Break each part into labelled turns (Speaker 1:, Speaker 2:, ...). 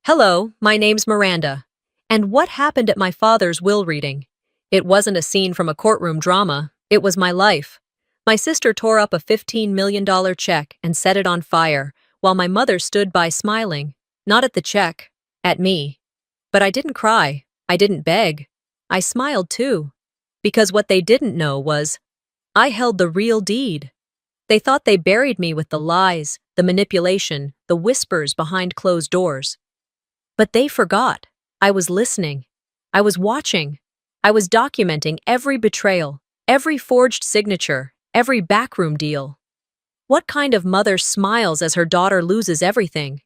Speaker 1: Hello, my name's Miranda. And what happened at my father's will reading? It wasn't a scene from a courtroom drama, it was my life. My sister tore up a $15 million check and set it on fire, while my mother stood by smiling, not at the check, at me. But I didn't cry, I didn't beg. I smiled too. Because what they didn't know was, I held the real deed. They thought they buried me with the lies, the manipulation, the whispers behind closed doors. But they forgot. I was listening. I was watching. I was documenting every betrayal, every forged signature, every backroom deal. What kind of mother smiles as her daughter loses everything?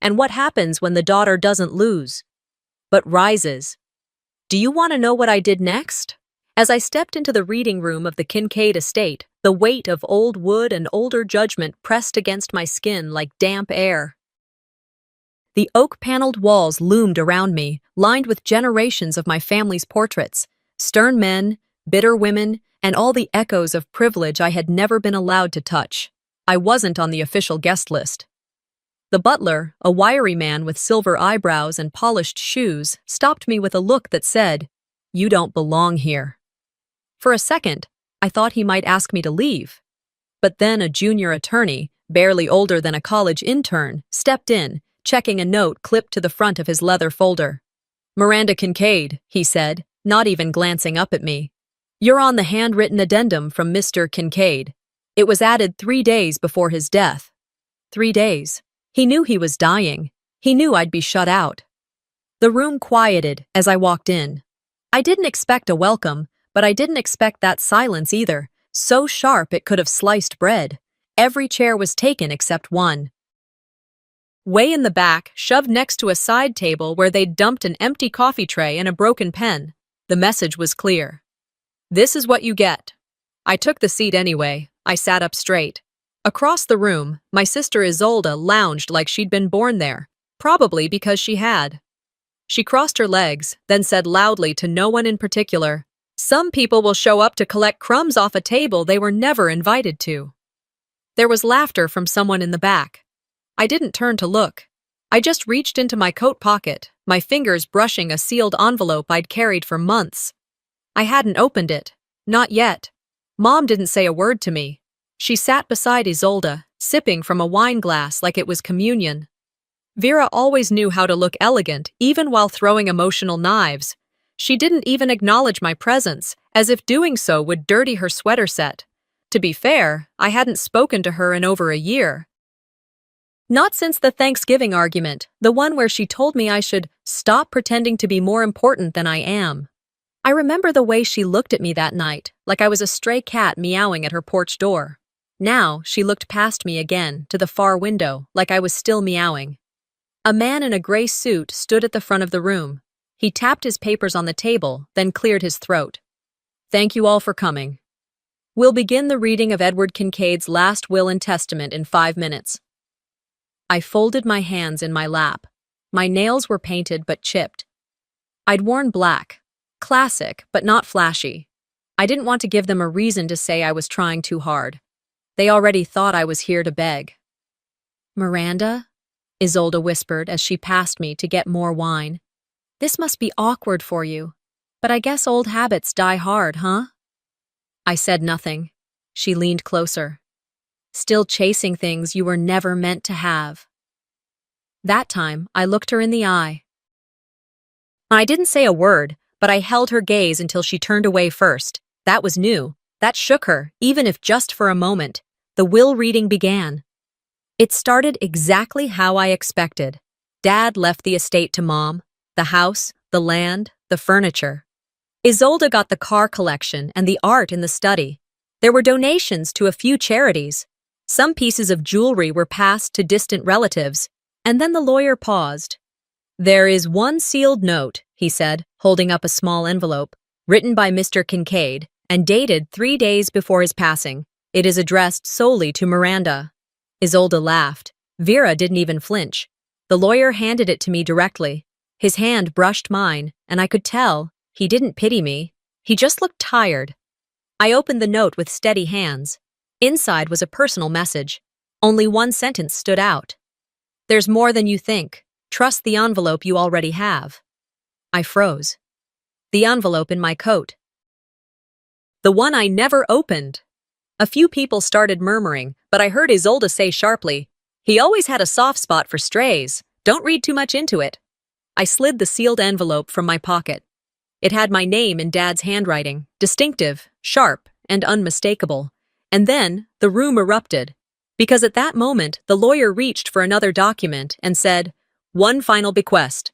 Speaker 1: And what happens when the daughter doesn't lose, but rises? Do you want to know what I did next? As I stepped into the reading room of the Kincaid estate, the weight of old wood and older judgment pressed against my skin like damp air. The oak-paneled walls loomed around me, lined with generations of my family's portraits, stern men, bitter women, and all the echoes of privilege I had never been allowed to touch. I wasn't on the official guest list. The butler, a wiry man with silver eyebrows and polished shoes, stopped me with a look that said, "You don't belong here." For a second, I thought he might ask me to leave. But then a junior attorney, barely older than a college intern, stepped in, checking a note clipped to the front of his leather folder. "Miranda Kincaid," he said, not even glancing up at me. "You're on the handwritten addendum from Mr. Kincaid. It was added 3 days before his death." 3 days. He knew he was dying. He knew I'd be shut out. The room quieted as I walked in. I didn't expect a welcome, but I didn't expect that silence either, so sharp it could have sliced bread. Every chair was taken except one. Way in the back, shoved next to a side table where they'd dumped an empty coffee tray and a broken pen. The message was clear. "This is what you get." I took the seat anyway. I sat up straight. Across the room, my sister Isolde lounged like she'd been born there, probably because she had. She crossed her legs, then said loudly to no one in particular, "Some people will show up to collect crumbs off a table they were never invited to." There was laughter from someone in the back. I didn't turn to look. I just reached into my coat pocket, my fingers brushing a sealed envelope I'd carried for months. I hadn't opened it. Not yet. Mom didn't say a word to me. She sat beside Isolde, sipping from a wine glass like it was communion. Vera always knew how to look elegant, even while throwing emotional knives. She didn't even acknowledge my presence, as if doing so would dirty her sweater set. To be fair, I hadn't spoken to her in over a year. Not since the Thanksgiving argument, the one where she told me I should stop pretending to be more important than I am. I remember the way she looked at me that night, like I was a stray cat meowing at her porch door. Now, she looked past me again, to the far window, like I was still meowing. A man in a gray suit stood at the front of the room. He tapped his papers on the table, then cleared his throat. "Thank you all for coming. We'll begin the reading of Edward Kincaid's last will and testament in 5 minutes." I folded my hands in my lap. My nails were painted but chipped. I'd worn black. Classic, but not flashy. I didn't want to give them a reason to say I was trying too hard. They already thought I was here to beg. "Miranda?" Isolde whispered as she passed me to get more wine. "This must be awkward for you. But I guess old habits die hard, huh?" I said nothing. She leaned closer. "Still chasing things you were never meant to have." That time, I looked her in the eye. I didn't say a word, but I held her gaze until she turned away first. That was new. That shook her, even if just for a moment. The will reading began. It started exactly how I expected. Dad left the estate to Mom, the house, the land, the furniture. Isolde got the car collection and the art in the study. There were donations to a few charities. Some pieces of jewelry were passed to distant relatives, and then the lawyer paused. "There is one sealed note," he said, holding up a small envelope, "written by Mr. Kincaid and dated 3 days before his passing. It is addressed solely to Miranda." Isolde laughed. Vera didn't even flinch. The lawyer handed it to me directly. His hand brushed mine, and I could tell he didn't pity me. He just looked tired. I opened the note with steady hands. Inside was a personal message. Only one sentence stood out. "There's more than you think. Trust the envelope you already have. I froze. The envelope in my coat. The one I never opened. A few people started murmuring, but I heard Isolde say sharply, "He always had a soft spot for strays. Don't read too much into it." I slid the sealed envelope from my pocket. It had my name in Dad's handwriting, distinctive, sharp, and unmistakable. And then the room erupted, because at that moment the lawyer reached for another document and said, "One final bequest."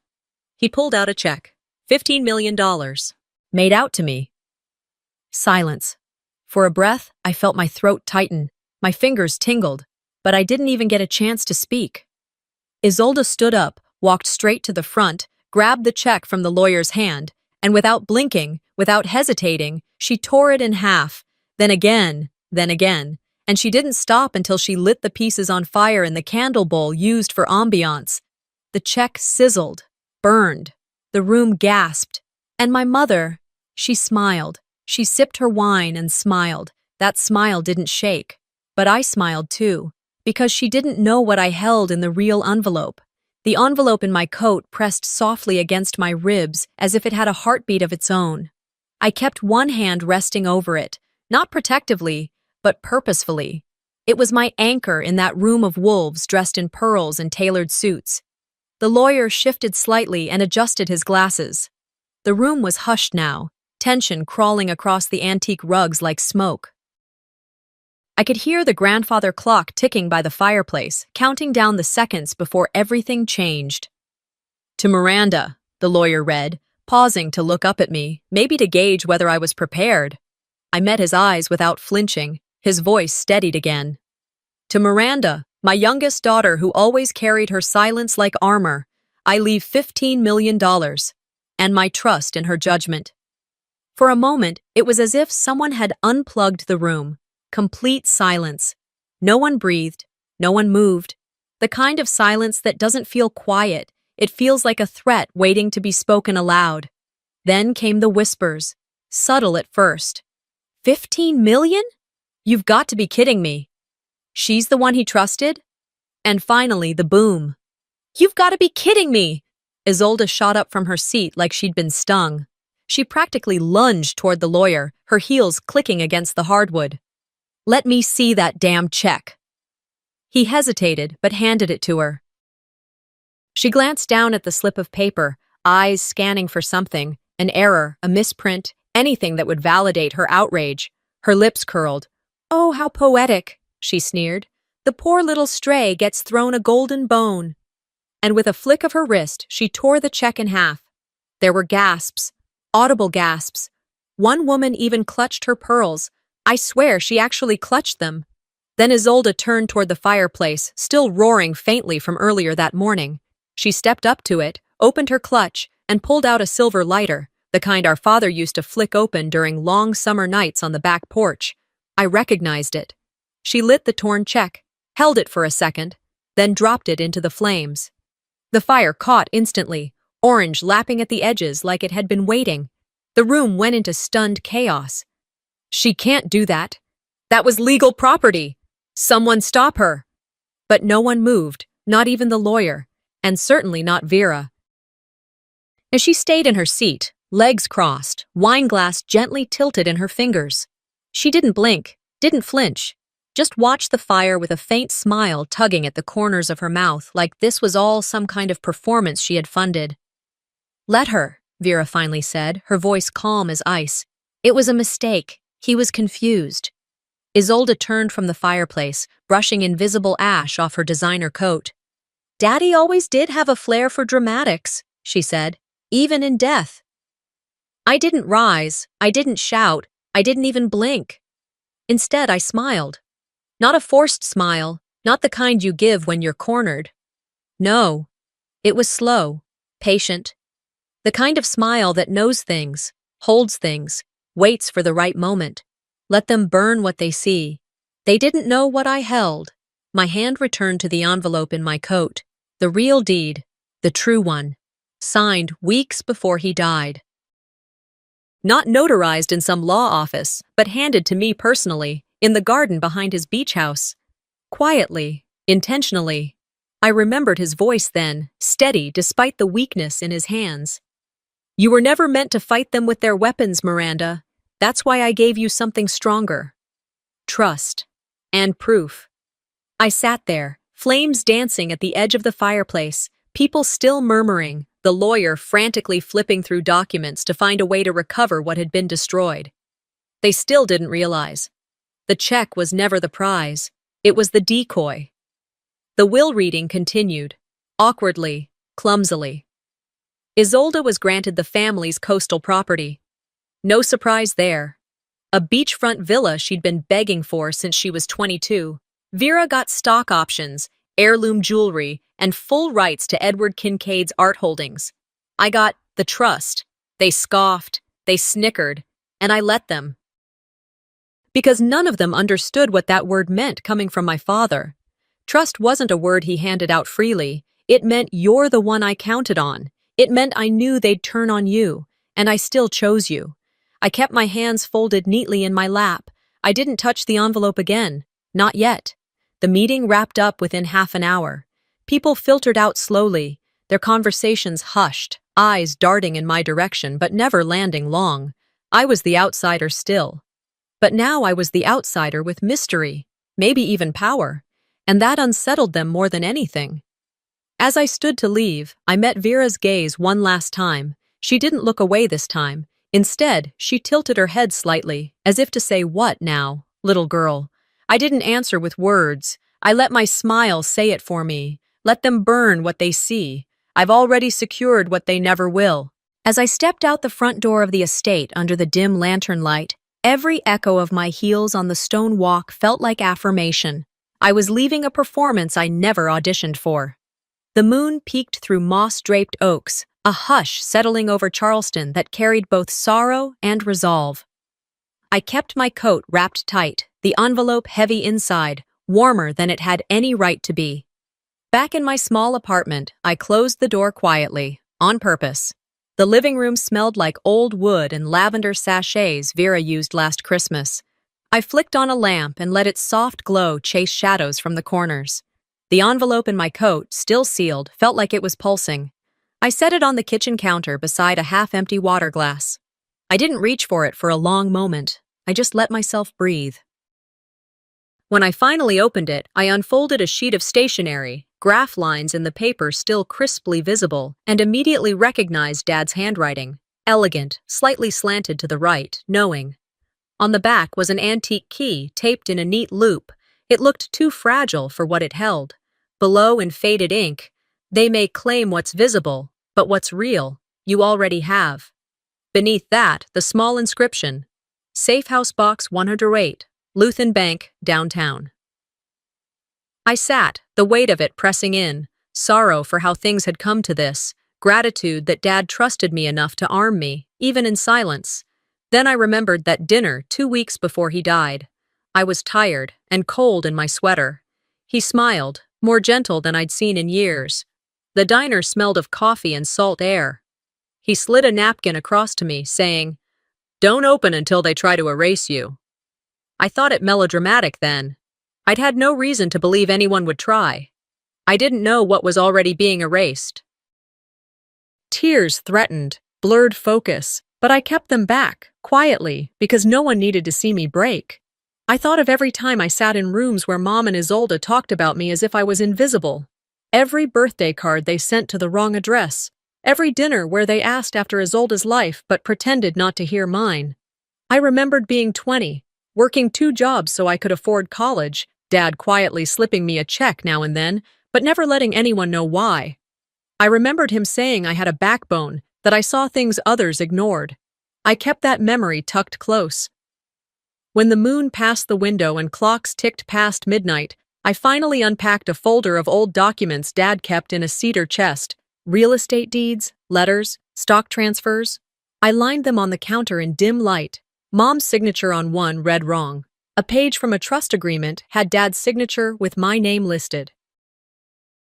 Speaker 1: He pulled out a check, $15 million, made out to me. Silence. For a breath, I felt my throat tighten, my fingers tingled, but I didn't even get a chance to speak. Isolde stood up, walked straight to the front, grabbed the check from the lawyer's hand, and without blinking, without hesitating, she tore it in half, then again, and she didn't stop until she lit the pieces on fire in the candle bowl used for ambiance. The check sizzled, burned. The room gasped. And my mother, she smiled. She sipped her wine and smiled. That smile didn't shake. But I smiled too, because she didn't know what I held in the real envelope. The envelope in my coat pressed softly against my ribs as if it had a heartbeat of its own. I kept one hand resting over it, not protectively, but purposefully. It was my anchor in that room of wolves dressed in pearls and tailored suits. The lawyer shifted slightly and adjusted his glasses. The room was hushed now, tension crawling across the antique rugs like smoke. I could hear the grandfather clock ticking by the fireplace, counting down the seconds before everything changed. "To Miranda," the lawyer read, pausing to look up at me, maybe to gauge whether I was prepared. I met his eyes without flinching, his voice steadied again. "To Miranda, my youngest daughter who always carried her silence like armor, I leave $15 million, and my trust in her judgment." For a moment, it was as if someone had unplugged the room. Complete silence. No one breathed, no one moved. The kind of silence that doesn't feel quiet, it feels like a threat waiting to be spoken aloud. Then came the whispers, subtle at first. "15 million? You've got to be kidding me. She's the one he trusted?" And finally, the boom. "You've got to be kidding me!" Isolde shot up from her seat like she'd been stung. She practically lunged toward the lawyer, her heels clicking against the hardwood. "Let me see that damn check." He hesitated, but handed it to her. She glanced down at the slip of paper, eyes scanning for something, an error, a misprint, anything that would validate her outrage. Her lips curled. "Oh, how poetic," she sneered. "The poor little stray gets thrown a golden bone." And with a flick of her wrist, she tore the check in half. There were gasps, audible gasps. One woman even clutched her pearls. I swear she actually clutched them. Then Isolde turned toward the fireplace, still roaring faintly from earlier that morning. She stepped up to it, opened her clutch, and pulled out a silver lighter, the kind our father used to flick open during long summer nights on the back porch. I recognized it. She lit the torn check, held it for a second, then dropped it into the flames. The fire caught instantly, orange lapping at the edges like it had been waiting. The room went into stunned chaos. "She can't do that. That was legal property. Someone stop her." But no one moved, not even the lawyer, and certainly not Vera. As she stayed in her seat, legs crossed, wine glass gently tilted in her fingers. She didn't blink, didn't flinch, just watched the fire with a faint smile tugging at the corners of her mouth like this was all some kind of performance she had funded. "Let her," Vera finally said, her voice calm as ice. "It was a mistake. He was confused." Isolde turned from the fireplace, brushing invisible ash off her designer coat. "Daddy always did have a flair for dramatics," she said, "even in death." I didn't rise, I didn't shout, I didn't even blink. Instead, I smiled. Not a forced smile, not the kind you give when you're cornered. No, it was slow, patient. The kind of smile that knows things, holds things, waits for the right moment. Let them burn what they see. They didn't know what I held. My hand returned to the envelope in my coat. The real deed, the true one, signed weeks before he died. Not notarized in some law office, but handed to me personally, in the garden behind his beach house. Quietly, intentionally. I remembered his voice then, steady despite the weakness in his hands. You were never meant to fight them with their weapons, Miranda. That's why I gave you something stronger. Trust. And proof. I sat there, flames dancing at the edge of the fireplace, people still murmuring, the lawyer frantically flipping through documents to find a way to recover what had been destroyed. They still didn't realize. The check was never the prize. It was the decoy. The will reading continued, awkwardly, clumsily. Isolde was granted the family's coastal property. No surprise there. A beachfront villa she'd been begging for since she was 22. Vera got stock options, heirloom jewelry, and full rights to Edward Kincaid's art holdings. I got the trust. They scoffed, they snickered, and I let them. Because none of them understood what that word meant coming from my father. Trust wasn't a word he handed out freely. It meant you're the one I counted on. It meant I knew they'd turn on you, and I still chose you. I kept my hands folded neatly in my lap. I didn't touch the envelope again. Not yet. The meeting wrapped up within half an hour. People filtered out slowly, their conversations hushed, eyes darting in my direction but never landing long. I was the outsider still. But now I was the outsider with mystery, maybe even power, and that unsettled them more than anything. As I stood to leave, I met Vera's gaze one last time. She didn't look away this time. Instead, she tilted her head slightly, as if to say, "What now, little girl?" I didn't answer with words. I let my smile say it for me. Let them burn what they see. I've already secured what they never will. As I stepped out the front door of the estate under the dim lantern light, every echo of my heels on the stone walk felt like affirmation. I was leaving a performance I never auditioned for. The moon peeked through moss-draped oaks, a hush settling over Charleston that carried both sorrow and resolve. I kept my coat wrapped tight, the envelope heavy inside, warmer than it had any right to be. Back in my small apartment, I closed the door quietly, on purpose. The living room smelled like old wood and lavender sachets Vera used last Christmas. I flicked on a lamp and let its soft glow chase shadows from the corners. The envelope in my coat, still sealed, felt like it was pulsing. I set it on the kitchen counter beside a half-empty water glass. I didn't reach for it for a long moment. I just let myself breathe. When I finally opened it, I unfolded a sheet of stationery, graph lines in the paper still crisply visible, and immediately recognized Dad's handwriting. Elegant, slightly slanted to the right, knowing. On the back was an antique key taped in a neat loop. It looked too fragile for what it held. Below in faded ink, "They may claim what's visible, but what's real, you already have." Beneath that, the small inscription, "Safe House Box 108, Luthen Bank, downtown." I sat, the weight of it pressing in, sorrow for how things had come to this, gratitude that Dad trusted me enough to arm me, even in silence. Then I remembered that dinner 2 weeks before he died. I was tired and cold in my sweater. He smiled, more gentle than I'd seen in years. The diner smelled of coffee and salt air. He slid a napkin across to me, saying, "Don't open until they try to erase you." I thought it melodramatic then. I'd had no reason to believe anyone would try. I didn't know what was already being erased. Tears threatened, blurred focus, but I kept them back, quietly, because no one needed to see me break. I thought of every time I sat in rooms where Mom and Isolde talked about me as if I was invisible. Every birthday card they sent to the wrong address. Every dinner where they asked after Isolde's life but pretended not to hear mine. I remembered being 20, working 2 jobs so I could afford college, Dad quietly slipping me a check now and then, but never letting anyone know why. I remembered him saying I had a backbone, that I saw things others ignored. I kept that memory tucked close. When the moon passed the window and clocks ticked past midnight, I finally unpacked a folder of old documents Dad kept in a cedar chest. Real estate deeds, letters, stock transfers. I lined them on the counter in dim light. Mom's signature on one read wrong. A page from a trust agreement had Dad's signature with my name listed.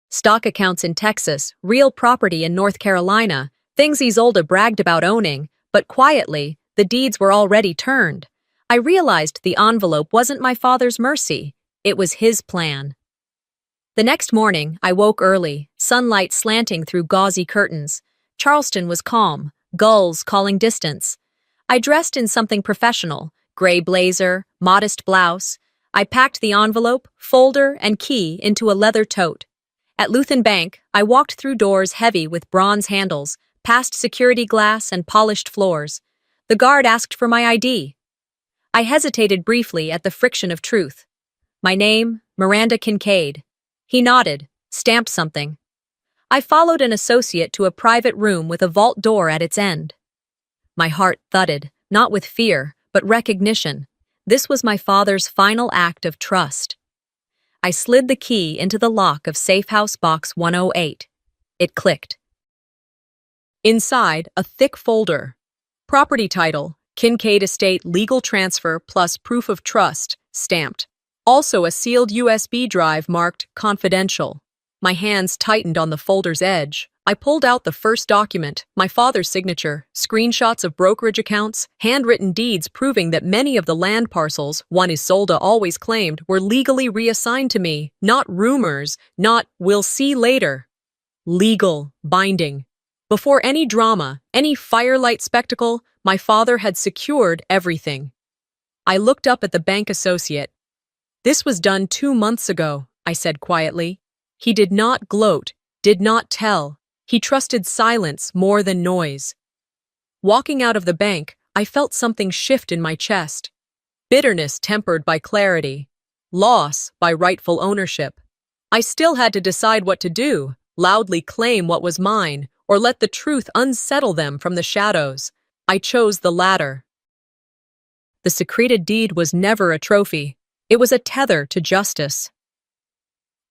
Speaker 1: Stock accounts in Texas, real property in North Carolina, things Isolde bragged about owning, but quietly, the deeds were already turned. I realized the envelope wasn't my father's mercy. It was his plan. The next morning, I woke early, sunlight slanting through gauzy curtains. Charleston was calm, gulls calling distance. I dressed in something professional, gray blazer, modest blouse. I packed the envelope, folder, and key into a leather tote. At Luthen Bank, I walked through doors heavy with bronze handles, past security glass and polished floors. The guard asked for my ID. I hesitated briefly at the friction of truth. My name, Miranda Kincaid. He nodded, stamped something. I followed an associate to a private room with a vault door at its end. My heart thudded, not with fear, but recognition. This was my father's final act of trust. I slid the key into the lock of Safehouse Box 108. It clicked. Inside, a thick folder. Property title, Kincaid Estate Legal Transfer plus Proof of Trust, stamped. Also a sealed USB drive marked Confidential. My hands tightened on the folder's edge. I pulled out the first document, my father's signature, screenshots of brokerage accounts, handwritten deeds proving that many of the land parcels Juan Isolda always claimed were legally reassigned to me, not rumors, not "we'll see later." Legal, binding. Before any drama, any firelight spectacle, my father had secured everything. I looked up at the bank associate. "This was done 2 months ago," I said quietly. He did not gloat, did not tell. He trusted silence more than noise. Walking out of the bank, I felt something shift in my chest. Bitterness tempered by clarity. Loss by rightful ownership. I still had to decide what to do, loudly claim what was mine, or let the truth unsettle them from the shadows. I chose the latter. The secreted deed was never a trophy. It was a tether to justice.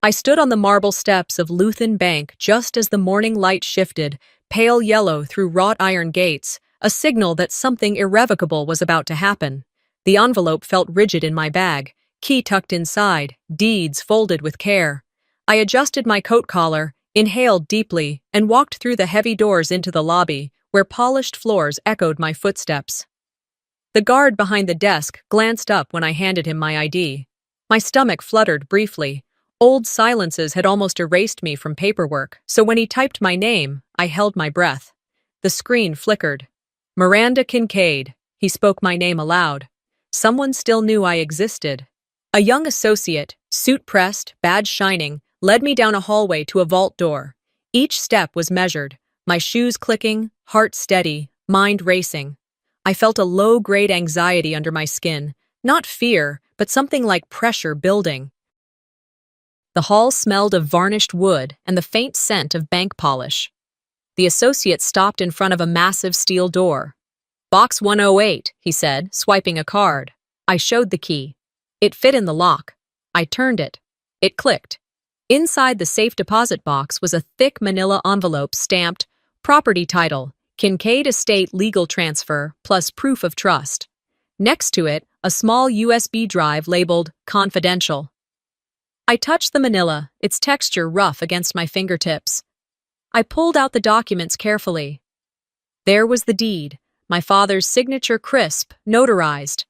Speaker 1: I stood on the marble steps of Luthen Bank just as the morning light shifted, pale yellow through wrought iron gates, a signal that something irrevocable was about to happen. The envelope felt rigid in my bag, key tucked inside, deeds folded with care. I adjusted my coat collar, inhaled deeply, and walked through the heavy doors into the lobby, where polished floors echoed my footsteps. The guard behind the desk glanced up when I handed him my ID. My stomach fluttered briefly. Old silences had almost erased me from paperwork, so when he typed my name, I held my breath. The screen flickered. Miranda Kincaid. He spoke my name aloud. Someone still knew I existed. A young associate, suit pressed, badge shining, led me down a hallway to a vault door. Each step was measured, my shoes clicking, heart steady, mind racing. I felt a low-grade anxiety under my skin, not fear, but something like pressure building. The hall smelled of varnished wood and the faint scent of bank polish. The associate stopped in front of a massive steel door. "Box 108, he said, swiping a card. I showed the key. It fit in the lock. I turned it. It clicked. Inside the safe deposit box was a thick manila envelope stamped Property Title, Kincaid Estate Legal Transfer plus Proof of Trust. Next to it, a small USB drive labeled Confidential. I touched the manila, its texture rough against my fingertips. I pulled out the documents carefully. There was the deed, my father's signature crisp, notarized.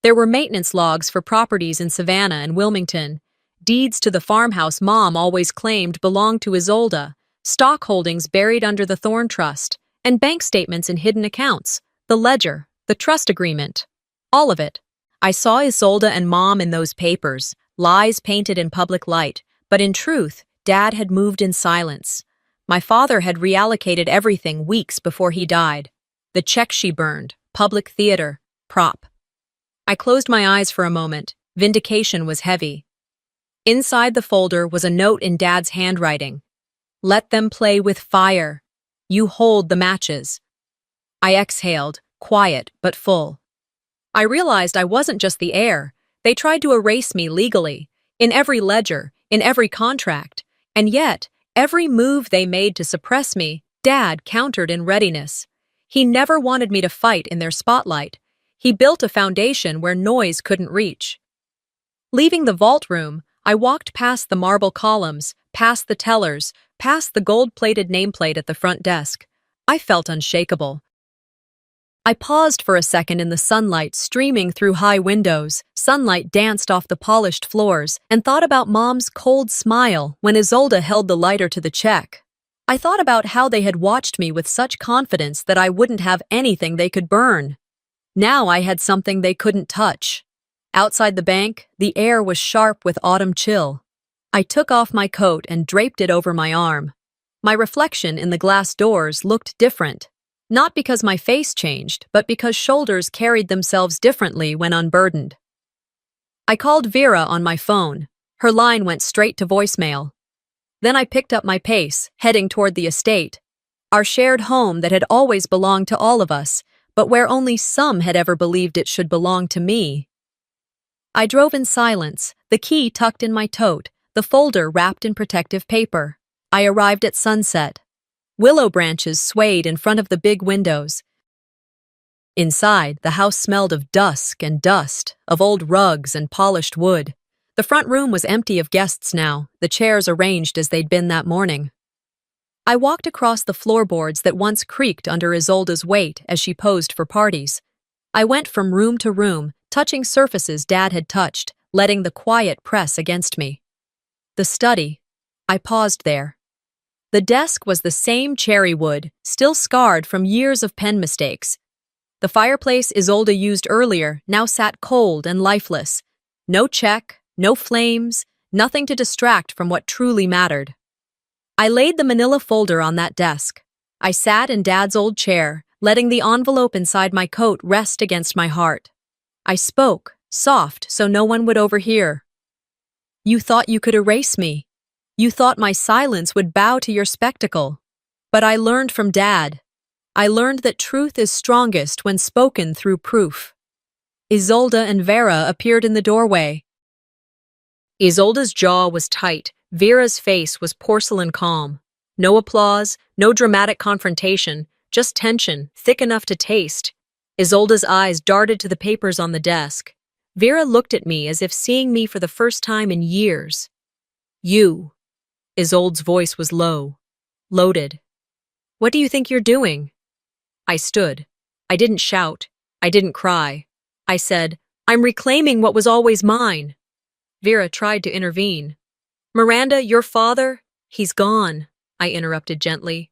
Speaker 1: There were maintenance logs for properties in Savannah and Wilmington, deeds to the farmhouse Mom always claimed belonged to Isolda, stock holdings buried under the Thorn Trust, and bank statements in hidden accounts, the ledger, the trust agreement. All of it. I saw Isolda and Mom in those papers, lies painted in public light, but in truth, Dad had moved in silence. My father had reallocated everything weeks before he died. The check she burned, public theater, prop. I closed my eyes for a moment. Vindication was heavy. Inside the folder was a note in Dad's handwriting. "Let them play with fire. You hold the matches." I exhaled, quiet but full. I realized I wasn't just the heir. They tried to erase me legally, in every ledger, in every contract, and yet, every move they made to suppress me, Dad countered in readiness. He never wanted me to fight in their spotlight. He built a foundation where noise couldn't reach. Leaving the vault room, I walked past the marble columns, past the tellers, past the gold-plated nameplate at the front desk. I felt unshakable. I paused for a second in the sunlight streaming through high windows, sunlight danced off the polished floors, and thought about Mom's cold smile when Isolde held the lighter to the check. I thought about how they had watched me with such confidence that I wouldn't have anything they could burn. Now I had something they couldn't touch. Outside the bank, the air was sharp with autumn chill. I took off my coat and draped it over my arm. My reflection in the glass doors looked different. Not because my face changed, but because shoulders carried themselves differently when unburdened. I called Vera on my phone. Her line went straight to voicemail. Then I picked up my pace, heading toward the estate, our shared home that had always belonged to all of us, but where only some had ever believed it should belong to me. I drove in silence, the key tucked in my tote, the folder wrapped in protective paper. I arrived at sunset. Willow branches swayed in front of the big windows. Inside, the house smelled of dusk and dust, of old rugs and polished wood. The front room was empty of guests now, the chairs arranged as they'd been that morning. I walked across the floorboards that once creaked under Isolde's weight as she posed for parties. I went from room to room, touching surfaces Dad had touched, letting the quiet press against me. The study. I paused there. The desk was the same cherry wood, still scarred from years of pen mistakes. The fireplace Isolde used earlier now sat cold and lifeless. No check, no flames, nothing to distract from what truly mattered. I laid the manila folder on that desk. I sat in Dad's old chair, letting the envelope inside my coat rest against my heart. I spoke, soft so no one would overhear. You thought you could erase me. You thought my silence would bow to your spectacle. But I learned from Dad. I learned that truth is strongest when spoken through proof. Isolde and Vera appeared in the doorway. Isolde's jaw was tight. Vera's face was porcelain calm. No applause, no dramatic confrontation, just tension, thick enough to taste. Isolde's eyes darted to the papers on the desk. Vera looked at me as if seeing me for the first time in years. You. Isolde's voice was low, loaded. What do you think you're doing? I stood. I didn't shout. I didn't cry. I said, I'm reclaiming what was always mine. Vera tried to intervene. Miranda, your father, he's gone, I interrupted gently.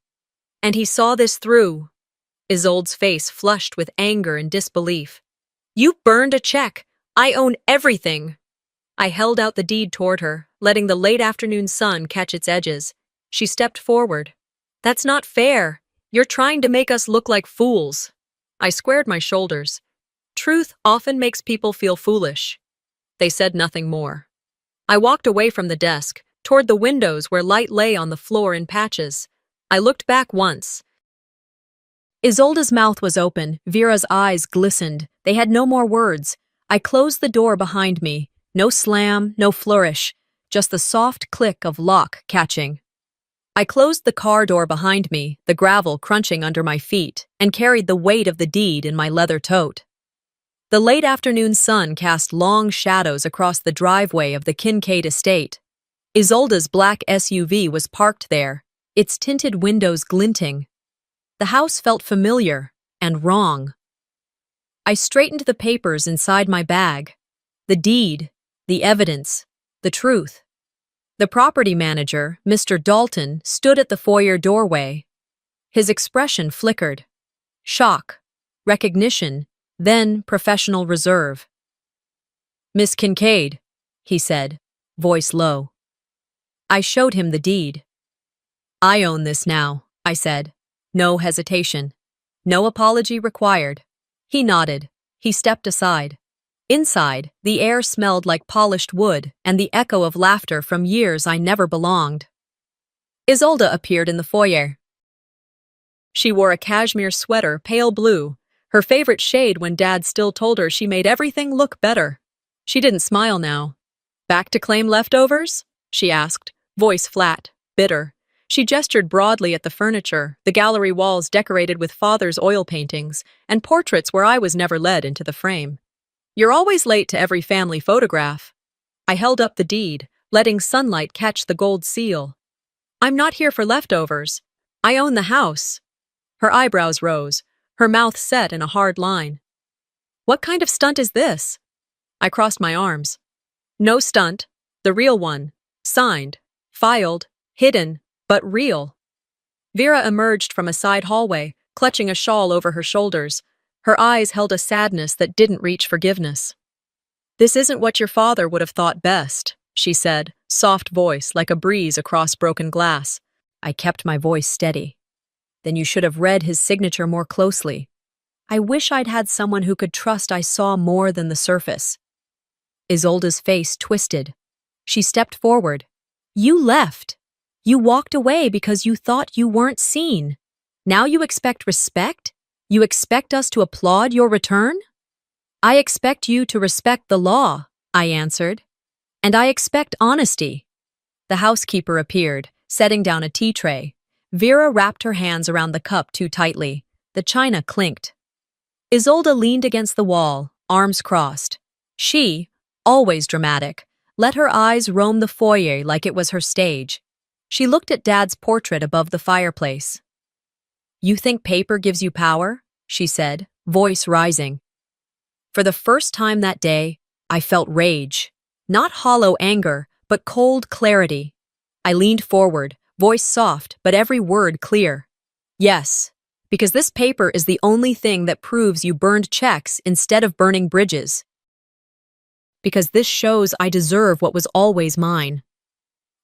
Speaker 1: And he saw this through. Isolde's face flushed with anger and disbelief. You burned a check. I own everything. I held out the deed toward her, letting the late afternoon sun catch its edges. She stepped forward. That's not fair. You're trying to make us look like fools. I squared my shoulders. Truth often makes people feel foolish. They said nothing more. I walked away from the desk, toward the windows where light lay on the floor in patches. I looked back once. Isolde's mouth was open, Vera's eyes glistened. They had no more words. I closed the door behind me. No slam, no flourish, just the soft click of lock catching. I closed the car door behind me, the gravel crunching under my feet, and carried the weight of the deed in my leather tote. The late afternoon sun cast long shadows across the driveway of the Kincaid estate. Isolde's black SUV was parked there, its tinted windows glinting. The house felt familiar and wrong. I straightened the papers inside my bag. The deed, the evidence, the truth. The property manager, Mr. Dalton, stood at the foyer doorway. His expression flickered. Shock, recognition, then professional reserve. Miss Kincaid, he said, voice low. I showed him the deed. I own this now, I said. No hesitation. No apology required. He nodded. He stepped aside. Inside, the air smelled like polished wood and the echo of laughter from years I never belonged. Isolde appeared in the foyer. She wore a cashmere sweater, pale blue, her favorite shade when Dad still told her she made everything look better. She didn't smile now. Back to claim leftovers? She asked, voice flat, bitter. She gestured broadly at the furniture, the gallery walls decorated with Father's oil paintings, and portraits where I was never led into the frame. You're always late to every family photograph. I held up the deed, letting sunlight catch the gold seal. I'm not here for leftovers. I own the house. Her eyebrows rose, her mouth set in a hard line. What kind of stunt is this? I crossed my arms. No stunt. The real one. Signed. Filed. Hidden. But real. Vera emerged from a side hallway, clutching a shawl over her shoulders. Her eyes held a sadness that didn't reach forgiveness. "This isn't what your father would have thought best," she said, soft voice like a breeze across broken glass. I kept my voice steady. "Then you should have read his signature more closely. I wish I'd had someone who could trust I saw more than the surface." Isolde's face twisted. She stepped forward. "You left. You walked away because you thought you weren't seen. Now you expect respect? You expect us to applaud your return?" "I expect you to respect the law," I answered. "And I expect honesty." The housekeeper appeared, setting down a tea tray. Vera wrapped her hands around the cup too tightly. The china clinked. Isolde leaned against the wall, arms crossed. She, always dramatic, let her eyes roam the foyer like it was her stage. She looked at Dad's portrait above the fireplace. "You think paper gives you power?" she said, voice rising. For the first time that day, I felt rage. Not hollow anger, but cold clarity. I leaned forward, voice soft, but every word clear. "Yes, because this paper is the only thing that proves you burned checks instead of burning bridges. Because this shows I deserve what was always mine."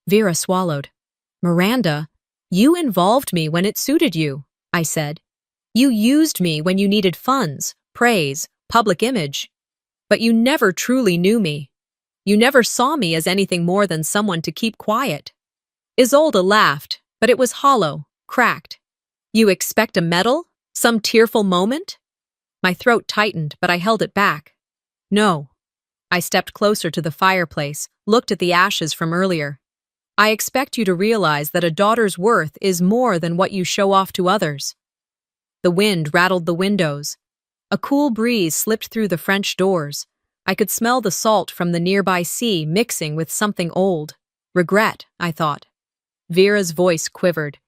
Speaker 1: Vera swallowed. "Miranda, you involved me when it suited you," I said. "You used me when you needed funds, praise, public image. But you never truly knew me. You never saw me as anything more than someone to keep quiet." Isolde laughed, but it was hollow, cracked. "You expect a medal? Some tearful moment?" My throat tightened, but I held it back. "No." I stepped closer to the fireplace, looked at the ashes from earlier. "I expect you to realize that a daughter's worth is more than what you show off to others." The wind rattled the windows. A cool breeze slipped through the French doors. I could smell the salt from the nearby sea mixing with something old. Regret, I thought. Vera's voice quivered.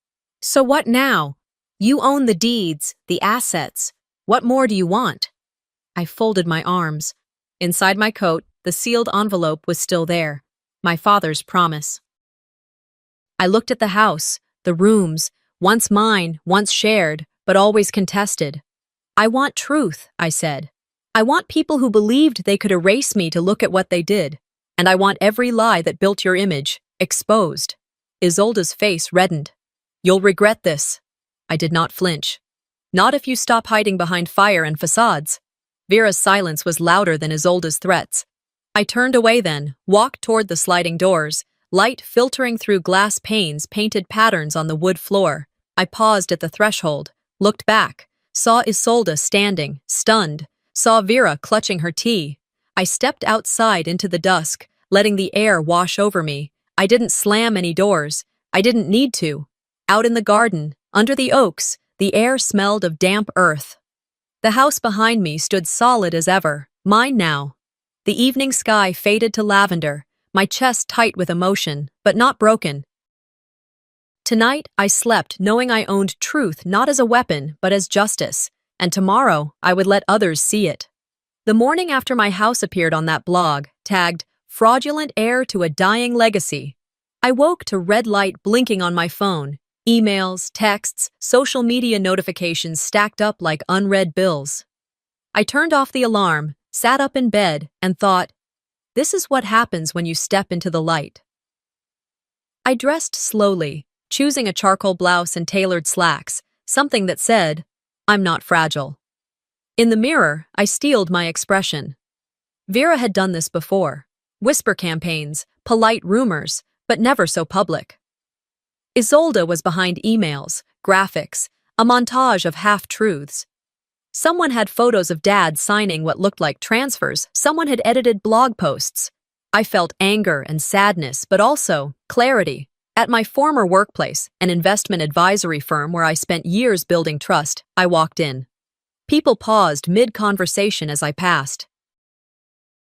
Speaker 1: "So what now? You own the deeds, the assets. What more do you want?" I folded my arms. Inside my coat, the sealed envelope was still there. My father's promise. I looked at the house, the rooms, once mine, once shared, but always contested. "I want truth," I said. "I want people who believed they could erase me to look at what they did. And I want every lie that built your image, exposed." Isolde's face reddened. "You'll regret this." I did not flinch. "Not if you stop hiding behind fire and facades." Vera's silence was louder than Isolde's threats. I turned away then, walked toward the sliding doors, light filtering through glass panes painted patterns on the wood floor. I paused at the threshold, looked back, saw Isolde standing, stunned, saw Vera clutching her tea. I stepped outside into the dusk, letting the air wash over me. I didn't slam any doors. I didn't need to. Out in the garden, under the oaks, the air smelled of damp earth. The house behind me stood solid as ever, mine now. The evening sky faded to lavender, my chest tight with emotion, but not broken. Tonight, I slept knowing I owned truth not as a weapon, but as justice, and tomorrow I would let others see it. The morning after my house appeared on that blog, tagged, "Fraudulent Heir to a Dying Legacy," I woke to red light blinking on my phone, emails, texts, social media notifications stacked up like unread bills. I turned off the alarm, sat up in bed, and thought, this is what happens when you step into the light. I dressed slowly, choosing a charcoal blouse and tailored slacks, something that said, "I'm not fragile." In the mirror, I steeled my expression. Vera had done this before. Whisper campaigns, polite rumors, but never so public. Isolde was behind emails, graphics, a montage of half-truths. Someone had photos of Dad signing what looked like transfers. Someone had edited blog posts. I felt anger and sadness, but also clarity. At my former workplace, an investment advisory firm where I spent years building trust, I walked in. People paused mid-conversation as I passed.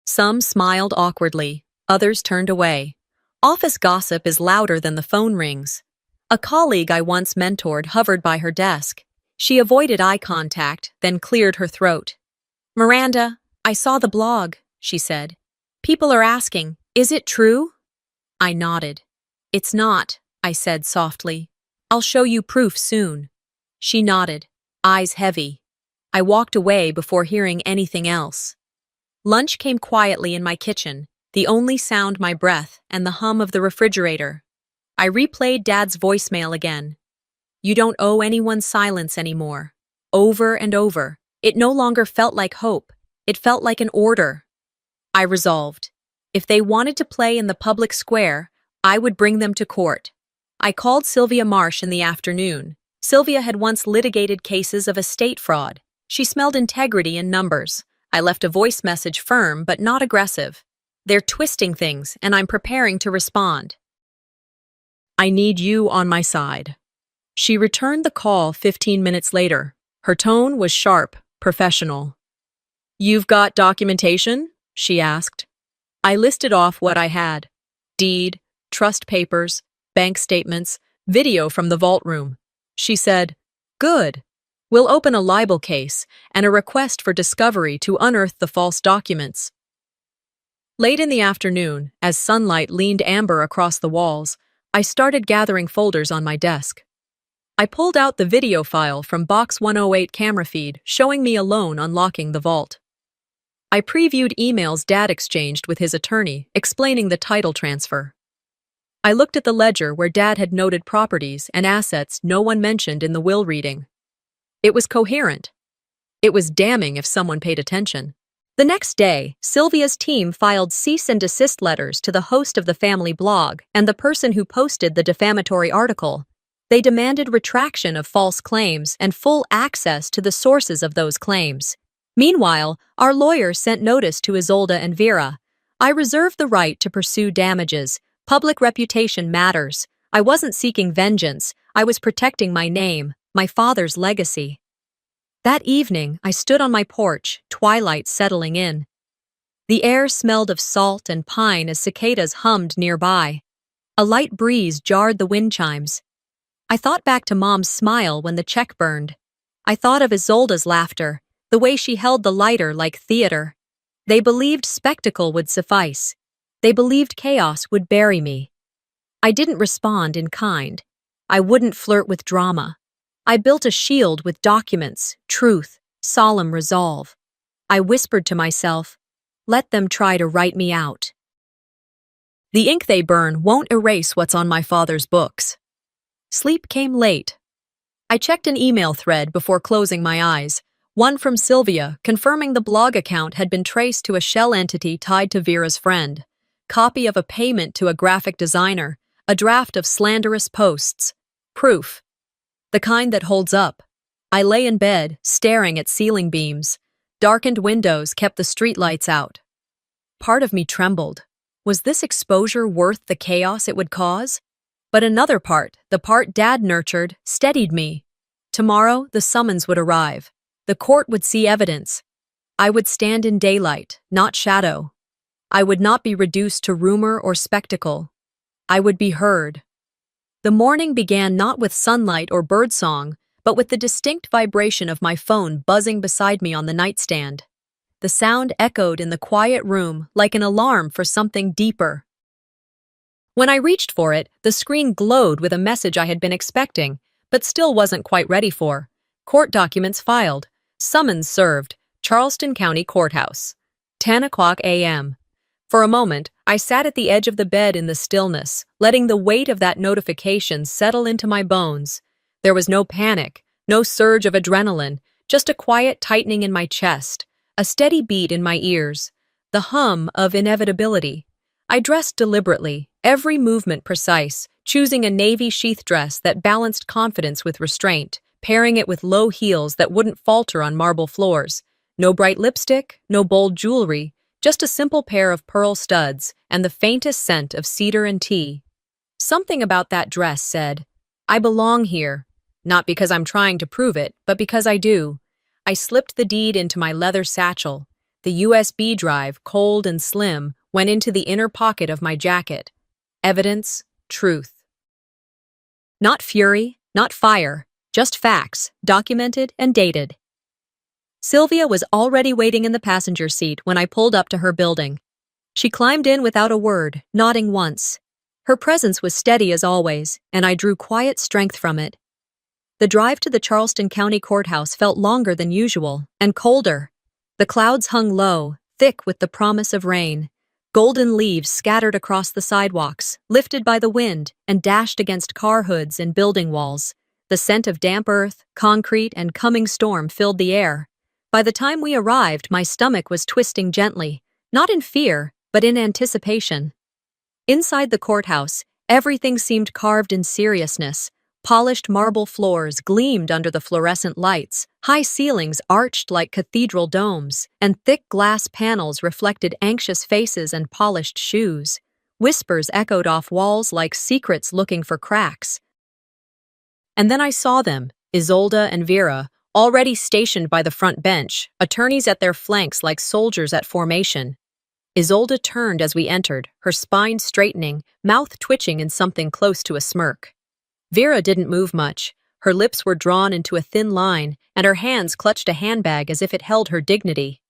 Speaker 1: Some smiled awkwardly, others turned away. Office gossip is louder than the phone rings. A colleague I once mentored hovered by her desk. She avoided eye contact, then cleared her throat. "Miranda, I saw the blog. she said. People are asking, is it true? I nodded. It's not, I said softly. I'll show you proof soon. She nodded, eyes heavy. I walked away before hearing anything else. Lunch came quietly in my kitchen, the only sound my breath and the hum of the refrigerator. I replayed Dad's voicemail again. You don't owe anyone silence anymore. Over and over. It no longer felt like hope. It felt like an order. I resolved. If they wanted to play in the public square, I would bring them to court. I called Sylvia Marsh in the afternoon. Sylvia had once litigated cases of estate fraud. She smelled integrity in numbers. I left a voice message firm but not aggressive. They're twisting things, and I'm preparing to respond. I need you on my side. She returned the call 15 minutes later. Her tone was sharp, professional. You've got documentation? She asked. I listed off what I had. Deed, trust papers, bank statements, video from the vault room. She said, Good. We'll open a libel case and a request for discovery to unearth the false documents. Late in the afternoon, as sunlight leaned amber across the walls, I started gathering folders on my desk. I pulled out the video file from Box 108 camera feed showing me alone unlocking the vault. I previewed emails Dad exchanged with his attorney explaining the title transfer. I looked at the ledger where Dad had noted properties and assets no one mentioned in the will reading. It was coherent. It was damning if someone paid attention. The next day, Sylvia's team filed cease and desist letters to the host of the family blog and the person who posted the defamatory article. They demanded retraction of false claims and full access to the sources of those claims. Meanwhile, our lawyers sent notice to Isolde and Vera. I reserved the right to pursue damages. Public reputation matters. I wasn't seeking vengeance. I was protecting my name, my father's legacy. That evening, I stood on my porch, twilight settling in. The air smelled of salt and pine as cicadas hummed nearby. A light breeze jarred the wind chimes. I thought back to Mom's smile when the check burned. I thought of Isolde's laughter, the way she held the lighter like theater. They believed spectacle would suffice. They believed chaos would bury me. I didn't respond in kind. I wouldn't flirt with drama. I built a shield with documents, truth, solemn resolve. I whispered to myself, let them try to write me out. The ink they burn won't erase what's on my father's books. Sleep came late. I checked an email thread before closing my eyes, one from Sylvia confirming the blog account had been traced to a shell entity tied to Vera's friend, copy of a payment to a graphic designer, a draft of slanderous posts, proof. The kind that holds up. I lay in bed, staring at ceiling beams. Darkened windows kept the streetlights out. Part of me trembled. Was this exposure worth the chaos it would cause? But another part, the part Dad nurtured, steadied me. Tomorrow, the summons would arrive. The court would see evidence. I would stand in daylight, not shadow. I would not be reduced to rumor or spectacle. I would be heard. The morning began not with sunlight or birdsong, but with the distinct vibration of my phone buzzing beside me on the nightstand. The sound echoed in the quiet room like an alarm for something deeper. When I reached for it, the screen glowed with a message I had been expecting, but still wasn't quite ready for. Court documents filed. Summons served. Charleston County Courthouse. 10:00 a.m. For a moment, I sat at the edge of the bed in the stillness, letting the weight of that notification settle into my bones. There was no panic, no surge of adrenaline, just a quiet tightening in my chest, a steady beat in my ears, the hum of inevitability. I dressed deliberately, every movement precise, choosing a navy sheath dress that balanced confidence with restraint, pairing it with low heels that wouldn't falter on marble floors. No bright lipstick, no bold jewelry, just a simple pair of pearl studs and the faintest scent of cedar and tea. Something about that dress said, I belong here, not because I'm trying to prove it, but because I do. I slipped the deed into my leather satchel. The USB drive, cold and slim, went into the inner pocket of my jacket. Evidence, truth. Not fury, not fire, just facts, documented and dated. Sylvia was already waiting in the passenger seat when I pulled up to her building. She climbed in without a word, nodding once. Her presence was steady as always, and I drew quiet strength from it. The drive to the Charleston County Courthouse felt longer than usual, and colder. The clouds hung low, thick with the promise of rain. Golden leaves scattered across the sidewalks, lifted by the wind and dashed against car hoods and building walls. The scent of damp earth, concrete, and coming storm filled the air. By the time we arrived, my stomach was twisting gently, not in fear, but in anticipation. Inside the courthouse, everything seemed carved in seriousness. Polished marble floors gleamed under the fluorescent lights, high ceilings arched like cathedral domes, and thick glass panels reflected anxious faces and polished shoes. Whispers echoed off walls like secrets looking for cracks. And then I saw them, Isolde and Vera, already stationed by the front bench, attorneys at their flanks like soldiers at formation. Isolde turned as we entered, her spine straightening, mouth twitching in something close to a smirk. Vera didn't move much. Her lips were drawn into a thin line, and her hands clutched a handbag as if it held her dignity.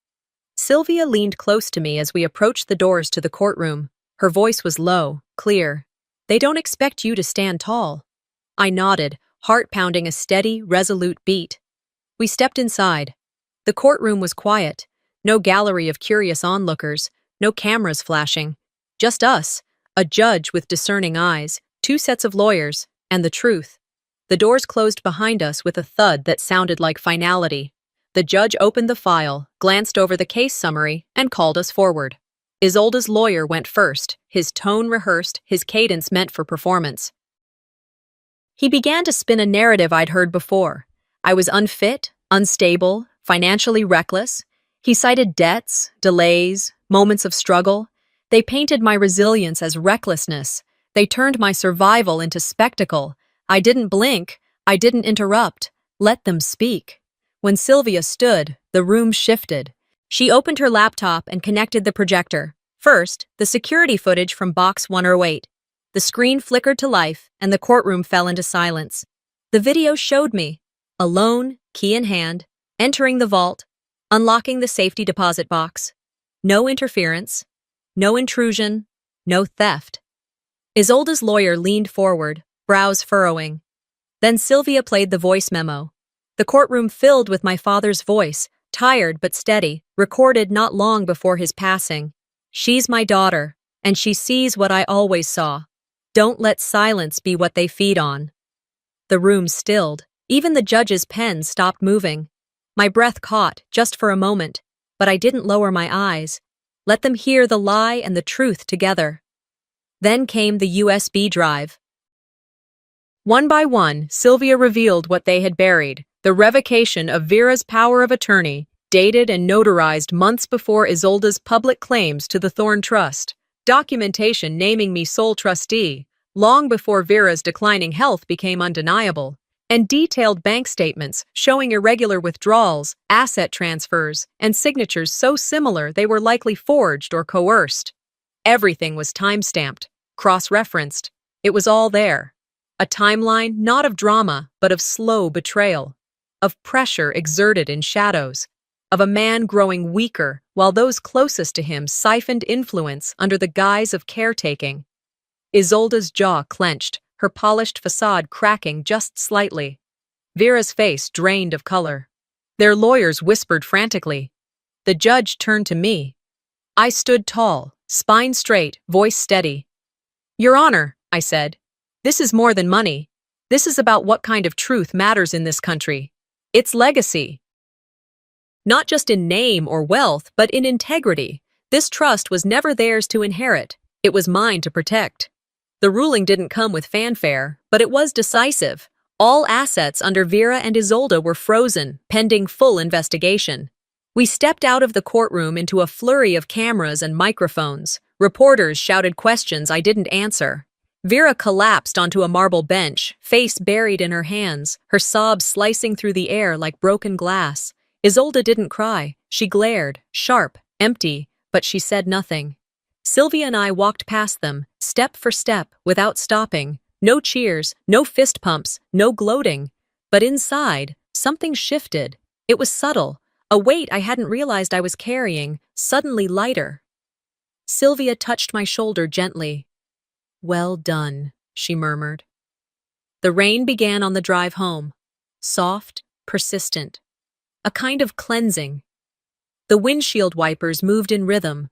Speaker 1: Sylvia leaned close to me as we approached the doors to the courtroom. Her voice was low, clear. "They don't expect you to stand tall." I nodded, heart pounding a steady, resolute beat. We stepped inside. The courtroom was quiet. No gallery of curious onlookers, no cameras flashing. Just us, a judge with discerning eyes, two sets of lawyers, and the truth. The doors closed behind us with a thud that sounded like finality. The judge opened the file, glanced over the case summary, and called us forward. Isolde's lawyer went first, his tone rehearsed, his cadence meant for performance. He began to spin a narrative I'd heard before. I was unfit, unstable, financially reckless. He cited debts, delays, moments of struggle. They painted my resilience as recklessness. They turned my survival into spectacle. I didn't blink. I didn't interrupt. Let them speak. When Sylvia stood, the room shifted. She opened her laptop and connected the projector. First, the security footage from Box 108. The screen flickered to life, and the courtroom fell into silence. The video showed me, alone, key in hand, entering the vault, unlocking the safety deposit box. No interference, no intrusion, no theft. Isolde's lawyer leaned forward, brows furrowing. Then Sylvia played the voice memo. The courtroom filled with my father's voice, tired but steady, recorded not long before his passing. "She's my daughter, and she sees what I always saw. Don't let silence be what they feed on." The room stilled. Even the judge's pen stopped moving. My breath caught, just for a moment, but I didn't lower my eyes. Let them hear the lie and the truth together. Then came the USB drive. One by one, Sylvia revealed what they had buried, the revocation of Vera's power of attorney, dated and notarized months before Isolde's public claims to the Thorn Trust, documentation naming me sole trustee, long before Vera's declining health became undeniable, and detailed bank statements showing irregular withdrawals, asset transfers, and signatures so similar they were likely forged or coerced. Everything was time-stamped, cross-referenced. It was all there. A timeline not of drama, but of slow betrayal, of pressure exerted in shadows, of a man growing weaker while those closest to him siphoned influence under the guise of caretaking. Isolde's jaw clenched, her polished facade cracking just slightly. Vera's face drained of color. Their lawyers whispered frantically. The judge turned to me. I stood tall, spine straight, voice steady. "Your Honor," I said, "this is more than money. This is about what kind of truth matters in this country. It's legacy. Not just in name or wealth, but in integrity. This trust was never theirs to inherit. It was mine to protect." The ruling didn't come with fanfare, but it was decisive. All assets under Vera and Isolde were frozen, pending full investigation. We stepped out of the courtroom into a flurry of cameras and microphones. Reporters shouted questions I didn't answer. Vera collapsed onto a marble bench, face buried in her hands, her sobs slicing through the air like broken glass. Isolde didn't cry. She glared, sharp, empty, but she said nothing. Sylvia and I walked past them, step for step, without stopping. No cheers, no fist pumps, no gloating. But inside, something shifted. It was subtle, A weight I hadn't realized I was carrying, suddenly lighter. Sylvia touched my shoulder gently. "Well done," she murmured. The rain began on the drive home. Soft, persistent. A kind of cleansing. The windshield wipers moved in rhythm.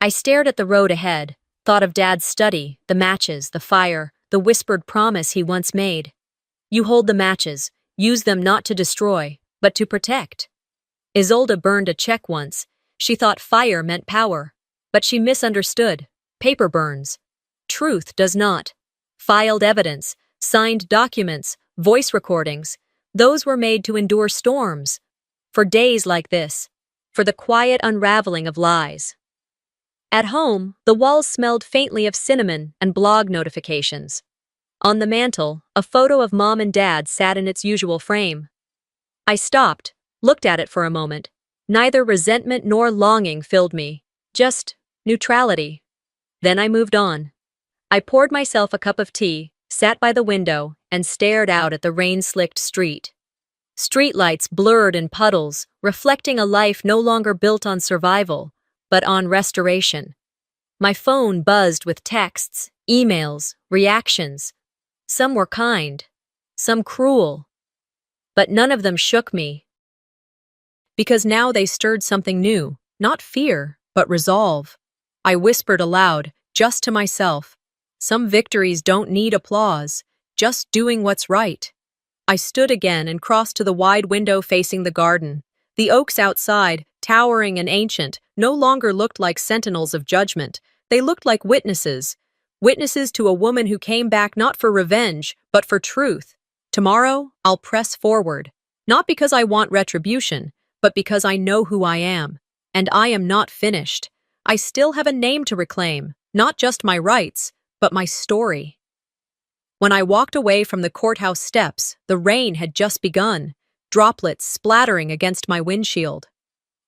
Speaker 1: I stared at the road ahead, thought of Dad's study, the matches, the fire, the whispered promise he once made. You hold the matches, use them not to destroy, but to protect. Isolde burned a check once. She thought fire meant power, but she misunderstood. Paper burns. Truth does not. Filed evidence, signed documents, voice recordings, those were made to endure storms. For days like this. For the quiet unraveling of lies. At home, the walls smelled faintly of cinnamon and blog notifications. On the mantel, a photo of Mom and Dad sat in its usual frame. I stopped, looked at it for a moment. Neither resentment nor longing filled me, just neutrality. Then I moved on. I poured myself a cup of tea, sat by the window, and stared out at the rain-slicked street. Streetlights blurred in puddles, reflecting a life no longer built on survival, but on restoration. My phone buzzed with texts, emails, reactions. Some were kind, some cruel. But none of them shook me. Because now they stirred something new, not fear, but resolve. I whispered aloud, just to myself. Some victories don't need applause, just doing what's right. I stood again and crossed to the wide window facing the garden. The oaks outside, towering and ancient, no longer looked like sentinels of judgment. They looked like witnesses. Witnesses to a woman who came back not for revenge, but for truth. Tomorrow, I'll press forward. Not because I want retribution, but because I know who I am. And I am not finished. I still have a name to reclaim, not just my rights, but my story. When I walked away from the courthouse steps, the rain had just begun, droplets splattering against my windshield.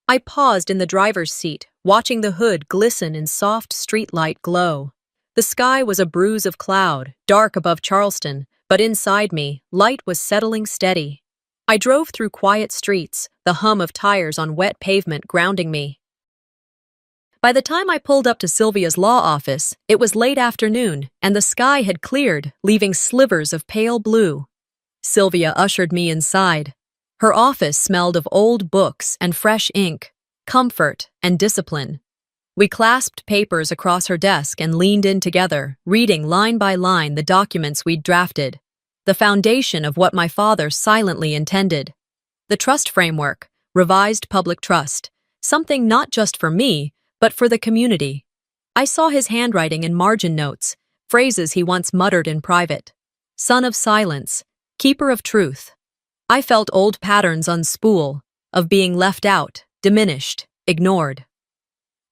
Speaker 1: I paused in the driver's seat, watching the hood glisten in soft streetlight glow. The sky was a bruise of cloud, dark above Charleston, but inside me, light was settling steady. I drove through quiet streets, the hum of tires on wet pavement grounding me. By the time I pulled up to Sylvia's law office, it was late afternoon, and the sky had cleared, leaving slivers of pale blue. Sylvia ushered me inside. Her office smelled of old books and fresh ink, comfort and discipline. We clasped papers across her desk and leaned in together, reading line by line the documents we'd drafted, the foundation of what my father silently intended. The trust framework, revised public trust, something not just for me, but for the community. I saw his handwriting in margin notes, phrases he once muttered in private. Son of silence, keeper of truth. I felt old patterns unspool, of being left out, diminished, ignored.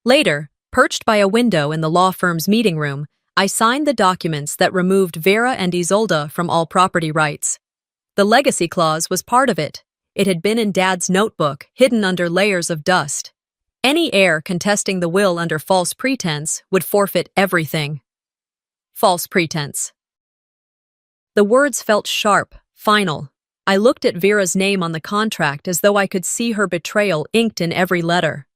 Speaker 1: Later, perched by a window in the law firm's meeting room, I signed the documents that removed Vera and Isolde from all property rights. The legacy clause was part of it. It had been in Dad's notebook, hidden under layers of dust. Any heir contesting the will under false pretense would forfeit everything. False pretense. The words felt sharp, final. I looked at Vera's name on the contract as though I could see her betrayal inked in every letter.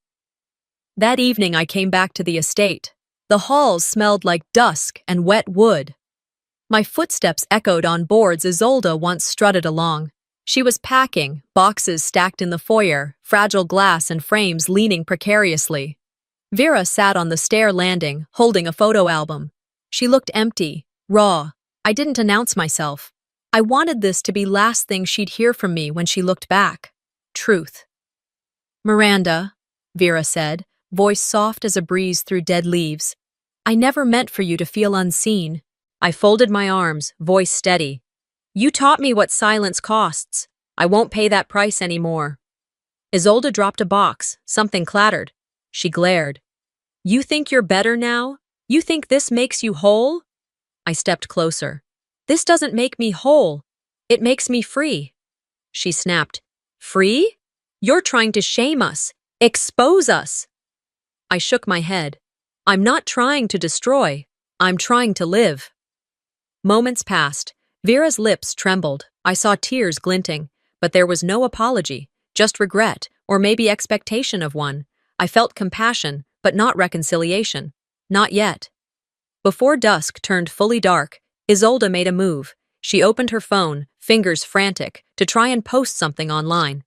Speaker 1: That evening I came back to the estate. The halls smelled like dusk and wet wood. My footsteps echoed on boards Isolde once strutted along. She was packing, boxes stacked in the foyer, fragile glass and frames leaning precariously. Vera sat on the stair landing, holding a photo album. She looked empty, raw. I didn't announce myself. I wanted this to be last thing she'd hear from me when she looked back. Truth. "Miranda," Vera said, voice soft as a breeze through dead leaves. "I never meant for you to feel unseen." I folded my arms, voice steady. "You taught me what silence costs. I won't pay that price anymore." Isolde dropped a box. Something clattered. She glared. "You think you're better now? You think this makes you whole?" I stepped closer. "This doesn't make me whole. It makes me free." She snapped. "Free? You're trying to shame us. Expose us." I shook my head. "I'm not trying to destroy. I'm trying to live." Moments passed. Vera's lips trembled. I saw tears glinting, but there was no apology, just regret, or maybe expectation of one. I felt compassion, but not reconciliation. Not yet. Before dusk turned fully dark, Isolde made a move. She opened her phone, fingers frantic, to try and post something online.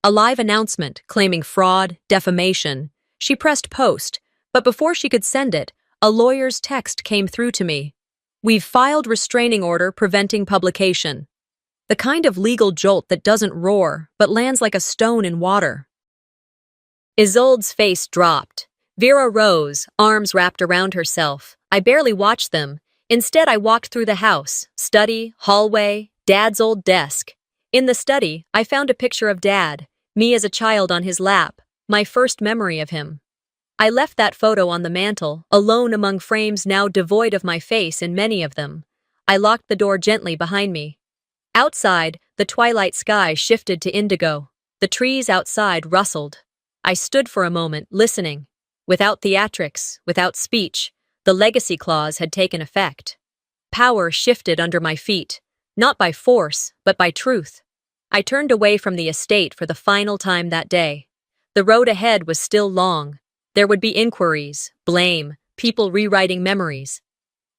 Speaker 1: A live announcement claiming fraud, defamation. She pressed post, but before she could send it, a lawyer's text came through to me. We've filed restraining order preventing publication. The kind of legal jolt that doesn't roar, but lands like a stone in water. Isolde's face dropped. Vera rose, arms wrapped around herself. I barely watched them. Instead, I walked through the house, study, hallway, Dad's old desk. In the study, I found a picture of Dad, me as a child on his lap, my first memory of him. I left that photo on the mantel, alone among frames now devoid of my face in many of them. I locked the door gently behind me. Outside, the twilight sky shifted to indigo. The trees outside rustled. I stood for a moment, listening. Without theatrics, without speech, the legacy clause had taken effect. Power shifted under my feet, not by force, but by truth. I turned away from the estate for the final time that day. The road ahead was still long. There would be inquiries, blame, people rewriting memories.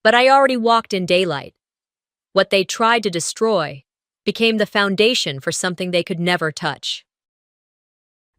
Speaker 1: But I already walked in daylight. What they tried to destroy became the foundation for something they could never touch.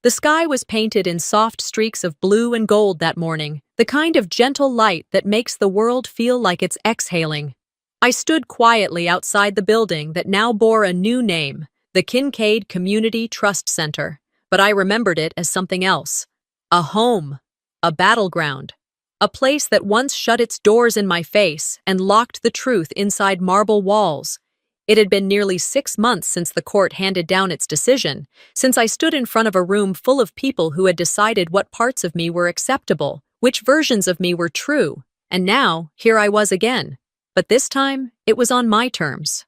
Speaker 1: The sky was painted in soft streaks of blue and gold that morning, the kind of gentle light that makes the world feel like it's exhaling. I stood quietly outside the building that now bore a new name, the Kincaid Community Trust Center, but I remembered it as something else. A home, a battleground, a place that once shut its doors in my face and locked the truth inside marble walls. It had been nearly 6 months since the court handed down its decision, since I stood in front of a room full of people who had decided what parts of me were acceptable, which versions of me were true, and now, here I was again. But this time, it was on my terms.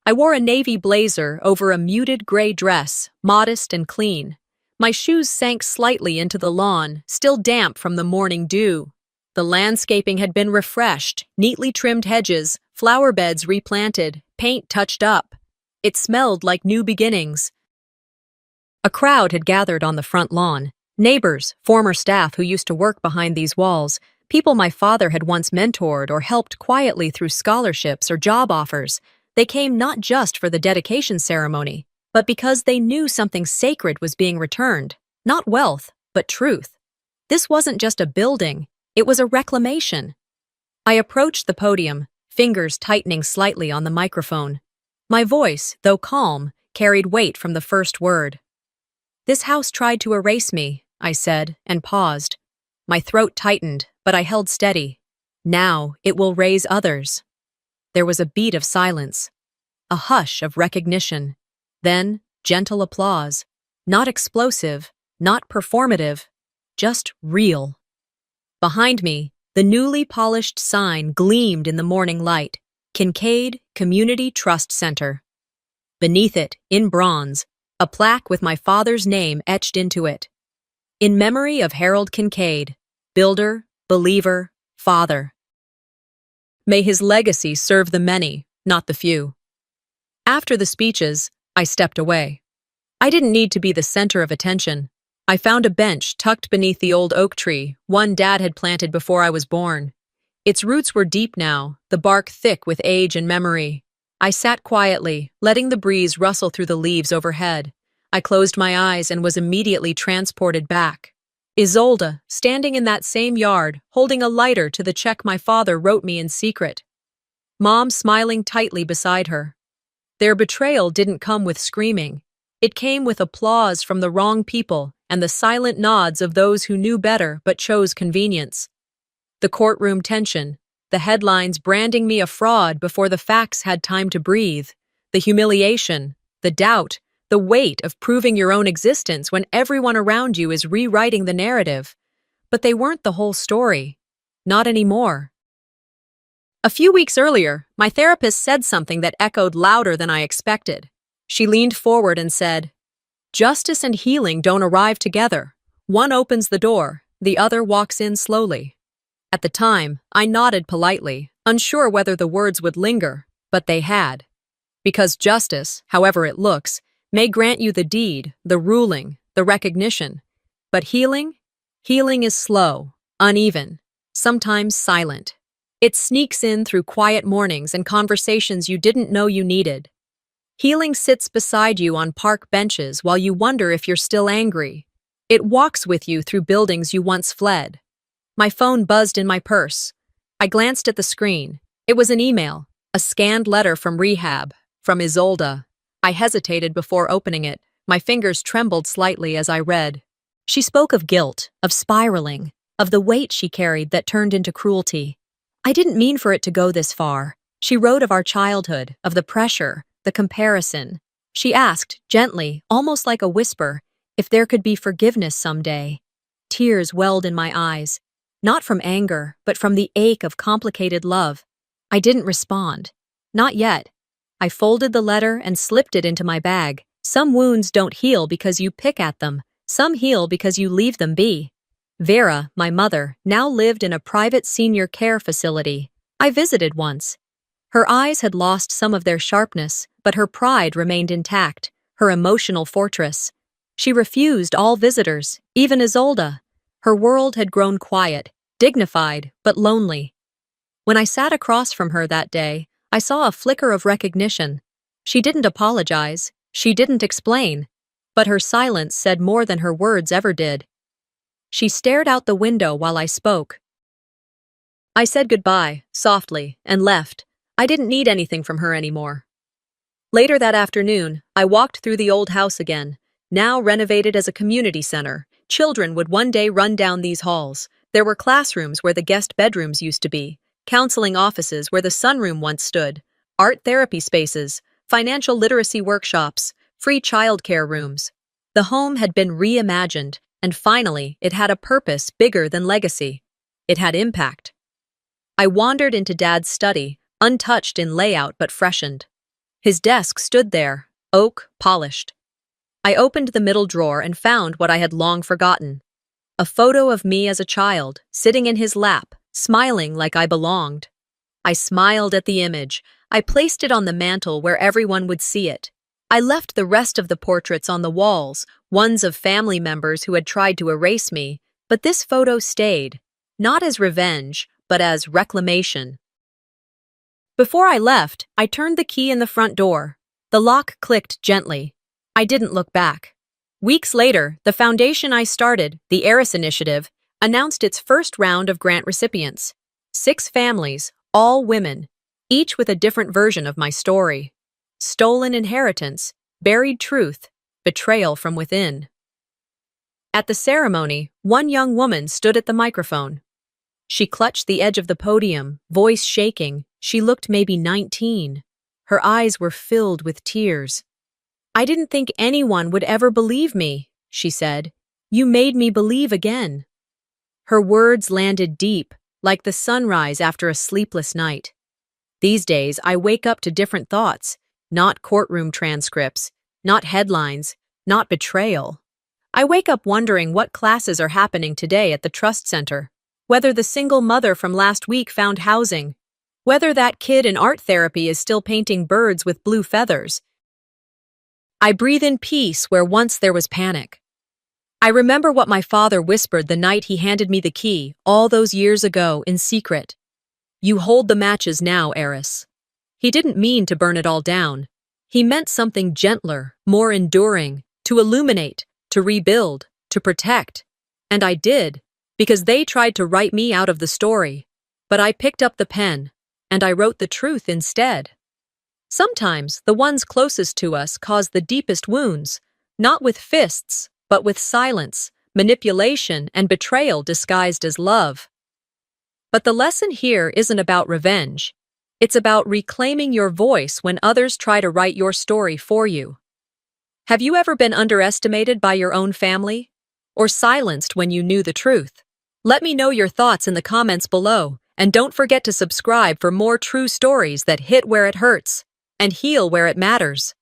Speaker 1: I wore a navy blazer over a muted gray dress, modest and clean. My shoes sank slightly into the lawn, still damp from the morning dew. The landscaping had been refreshed, neatly trimmed hedges, flower beds replanted, paint touched up. It smelled like new beginnings. A crowd had gathered on the front lawn. Neighbors, former staff who used to work behind these walls, people my father had once mentored or helped quietly through scholarships or job offers. They came not just for the dedication ceremony, but because they knew something sacred was being returned. Not wealth, but truth. This wasn't just a building, it was a reclamation. I approached the podium, fingers tightening slightly on the microphone. My voice, though calm, carried weight from the first word. This house tried to erase me, I said, and paused. My throat tightened, but I held steady. Now it will raise others. There was a beat of silence, a hush of recognition, then gentle applause. Not explosive, not performative, just real. Behind me, the newly polished sign gleamed in the morning light, Kincaid Community Trust Center. Beneath it, in bronze, a plaque with my father's name etched into it. In memory of Harold Kincaid, builder, believer, father. May his legacy serve the many, not the few. After the speeches, I stepped away. I didn't need to be the center of attention. I found a bench tucked beneath the old oak tree, one Dad had planted before I was born. Its roots were deep now, the bark thick with age and memory. I sat quietly, letting the breeze rustle through the leaves overhead. I closed my eyes and was immediately transported back. Isolde, standing in that same yard, holding a lighter to the check my father wrote me in secret. Mom smiling tightly beside her. Their betrayal didn't come with screaming. It came with applause from the wrong people and the silent nods of those who knew better but chose convenience. The courtroom tension, the headlines branding me a fraud before the facts had time to breathe, the humiliation, the doubt, the weight of proving your own existence when everyone around you is rewriting the narrative. But they weren't the whole story. Not anymore. A few weeks earlier, my therapist said something that echoed louder than I expected. She leaned forward and said, "Justice and healing don't arrive together. One opens the door, the other walks in slowly." At the time, I nodded politely, unsure whether the words would linger, but they had. Because justice, however it looks, may grant you the deed, the ruling, the recognition. But healing? Healing is slow, uneven, sometimes silent. It sneaks in through quiet mornings and conversations you didn't know you needed. Healing sits beside you on park benches while you wonder if you're still angry. It walks with you through buildings you once fled. My phone buzzed in my purse. I glanced at the screen. It was an email, a scanned letter from rehab, from Isolde. I hesitated before opening it. My fingers trembled slightly as I read. She spoke of guilt, of spiraling, of the weight she carried that turned into cruelty. I didn't mean for it to go this far. She wrote of our childhood, of the pressure, the comparison. She asked, gently, almost like a whisper, if there could be forgiveness someday. Tears welled in my eyes, not from anger, but from the ache of complicated love. I didn't respond. Not yet. I folded the letter and slipped it into my bag. Some wounds don't heal because you pick at them. Some heal because you leave them be. Vera, my mother, now lived in a private senior care facility. I visited once. Her eyes had lost some of their sharpness, but her pride remained intact, her emotional fortress. She refused all visitors, even Isolde. Her world had grown quiet, dignified, but lonely. When I sat across from her that day, I saw a flicker of recognition. She didn't apologize, she didn't explain, but her silence said more than her words ever did. She stared out the window while I spoke. I said goodbye, softly, and left. I didn't need anything from her anymore. Later that afternoon, I walked through the old house again. Now renovated as a community center, children would one day run down these halls. There were classrooms where the guest bedrooms used to be, counseling offices where the sunroom once stood, art therapy spaces, financial literacy workshops, free childcare rooms. The home had been reimagined, and finally, it had a purpose bigger than legacy. It had impact. I wandered into Dad's study, untouched in layout but freshened. His desk stood there, oak, polished. I opened the middle drawer and found what I had long forgotten. A photo of me as a child, sitting in his lap, smiling like I belonged. I smiled at the image. I placed it on the mantel where everyone would see it. I left the rest of the portraits on the walls, ones of family members who had tried to erase me, but this photo stayed, not as revenge, but as reclamation. Before I left, I turned the key in the front door. The lock clicked gently. I didn't look back. Weeks later, the foundation I started, the Heiress Initiative, announced its first round of grant recipients. 6 families, all women, each with a different version of my story. Stolen inheritance, buried truth, betrayal from within. At the ceremony, one young woman stood at the microphone. She clutched the edge of the podium, voice shaking. She looked maybe 19. Her eyes were filled with tears. "I didn't think anyone would ever believe me," she said. "You made me believe again." Her words landed deep, like the sunrise after a sleepless night. These days, I wake up to different thoughts, not courtroom transcripts, not headlines, not betrayal. I wake up wondering what classes are happening today at the Trust Center, whether the single mother from last week found housing, whether that kid in art therapy is still painting birds with blue feathers. I breathe in peace where once there was panic. I remember what my father whispered the night he handed me the key, all those years ago, in secret. "You hold the matches now, Heiress." He didn't mean to burn it all down. He meant something gentler, more enduring, to illuminate, to rebuild, to protect. And I did, because they tried to write me out of the story. But I picked up the pen, and I wrote the truth instead. Sometimes the ones closest to us cause the deepest wounds, not with fists, but with silence, manipulation, and betrayal disguised as love. But the lesson here isn't about revenge. It's about reclaiming your voice when others try to write your story for you. Have you ever been underestimated by your own family? Or silenced when you knew the truth? Let me know your thoughts in the comments below, and don't forget to subscribe for more true stories that hit where it hurts and heal where it matters.